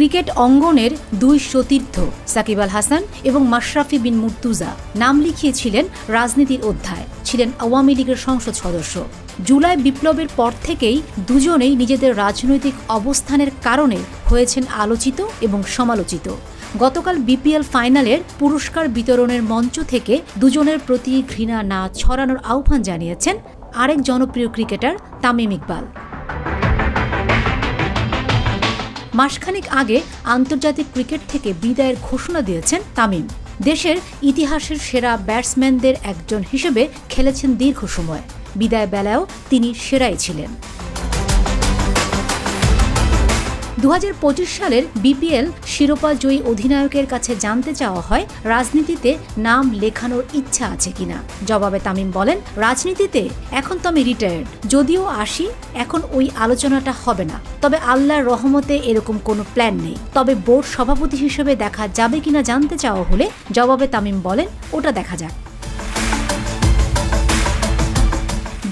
Cricket অঙ্গনের দুই সতীর্থ সাকিব আল হাসান এবং মাশরাফি বিন মুর্তজা নাম লিখিয়েছিলেন রাজনীতির অধ্যায়, ছিলেন আওয়ামী লীগের সংসদ সদস্য। জুলাই বিপ্লবের পর থেকেই দুজনেই নিজেদের রাজনৈতিক অবস্থানের কারণে হয়েছেন আলোচিত এবং সমালোচিত। গতকাল বিপিএল ফাইনালের পুরস্কার বিতরণের মঞ্চ থেকে দুজনের প্রতি ঘৃণা না ছড়ানোর আহ্বান জানিয়েছেন আরেক জনপ্রিয় ক্রিকেটার তামিম ইকবাল। মাসখানেক আগে আন্তর্জাতিক ক্রিকেট থেকে বিদায়ের ঘোষণা দিয়েছেন তামিম। দেশের ইতিহাসের সেরা ব্যাটসম্যানদের একজন হিসেবে খেলেছেন দীর্ঘ সময়। বিদায় বেলায়ও তিনি সেরাই ছিলেন। 2025 সালের বিপিএল শিরোপা জয়ী অধিনায়কের কাছে জানতে চাওয়া হয় রাজনীতিতে নাম লেখানোর ইচ্ছা আছে কিনা। জবাবে তামিম বলেন, রাজনীতিতে এখন তো আমি রিটায়ার্ড, যদিও আসি এখন ওই আলোচনাটা হবে না। তবে আল্লাহর রহমতে এরকম কোনো প্ল্যান নেই। তবে বোর্ড সভাপতি হিসেবে দেখা যাবে কিনা জানতে চাওয়া হলে জবাবে তামিম বলেন, ওটা দেখা যাক।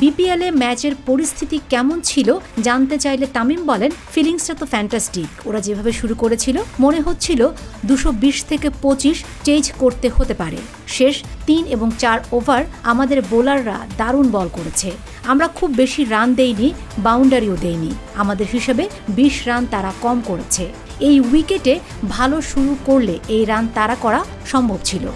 বিপিএলে ম্যাচের পরিস্থিতি কেমন ছিল জানতে চাইলে তামিম বলেন, ফিলিংসটা তো ফ্যান্টাস্টিক। ওরা যেভাবে শুরু করেছিল মনে হচ্ছিল 220 থেকে 25 চেঞ্জ করতে হতে পারে। শেষ 3 এবং 4 ওভার আমাদের বোলাররা দারুণ বল করেছে। আমরা খুব বেশি রান দেইনি, বাউন্ডারিও দেইনি। আমাদের হিসেবে 20 রান তারা কম করেছে। এই উইকেটে ভালো শুরু করলে এই রান তারা করা সম্ভব ছিল।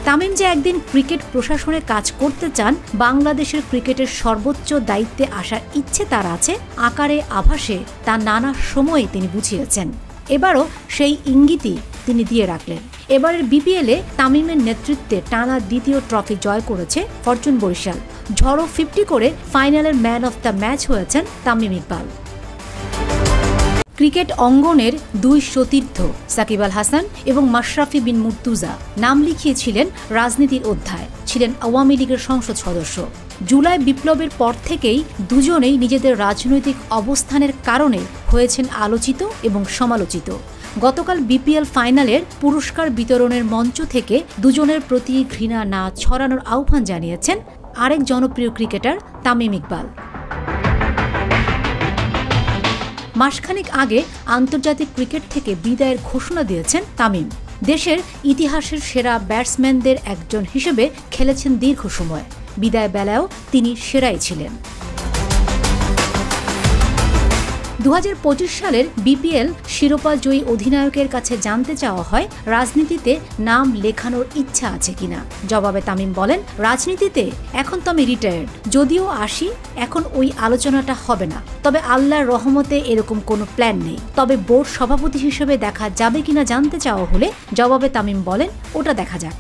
তামিম যে একদিন ক্রিকেট প্রশাসনে কাজ করতে চান, বাংলাদেশের ক্রিকেটের সর্বোচ্চ দায়িত্বে আসার ইচ্ছে তার আছে, আকারে আভাসে তা নানা সময়ে তিনি বুঝিয়েছেন। এবারও সেই ইঙ্গিতই তিনি দিয়ে রাখলেন। এবারের বিপিএলে তামিমের নেতৃত্বে টানা দ্বিতীয় ট্রফি জয় করেছে ফরচুন বরিশাল। ঝড়ো 50 করে ফাইনালের ম্যান অফ দ্য ম্যাচ হয়েছেন তামিম ইকবাল। ক্রিকেট অঙ্গনের দুই সতীর্থ সাকিব আল হাসান এবং মাশরাফি বিন মুর্তজা নাম লিখিয়েছিলেন রাজনীতির অধ্যায়, ছিলেন আওয়ামী লীগের সংসদ সদস্য। জুলাই বিপ্লবের পর থেকেই দুজনেই নিজেদের রাজনৈতিক অবস্থানের কারণে হয়েছেন আলোচিত এবং সমালোচিত। গতকাল বিপিএল ফাইনালের পুরস্কার বিতরণের মঞ্চ থেকে দুজনের প্রতি ঘৃণা না ছড়ানোর আহ্বান জানিয়েছেন আরেক জনপ্রিয় ক্রিকেটার তামিম ইকবাল। মাসখানেক আগে আন্তর্জাতিক ক্রিকেট থেকে বিদায়ের ঘোষণা দিয়েছেন তামিম। দেশের ইতিহাসের সেরা ব্যাটসম্যানদের একজন হিসেবে খেলেছেন দীর্ঘ সময়। বিদায় বেলায়ও তিনি সেরাই ছিলেন। 2025 সালের বিপিএল শিরোপা জয়ী অধিনায়কের কাছে জানতে চাওয়া হয় রাজনীতিতে নাম লেখানোর ইচ্ছা আছে কিনা। জবাবে তামিম বলেন, রাজনীতিতে এখন তো আমি রিটায়ার্ড, যদিও আসি এখন ওই আলোচনাটা হবে না। তবে আল্লাহর রহমতে এরকম কোনো প্ল্যান নেই। তবে বোর্ড সভাপতি হিসেবে দেখা যাবে কিনা জানতে চাওয়া হলে জবাবে তামিম বলেন, ওটা দেখা যাক।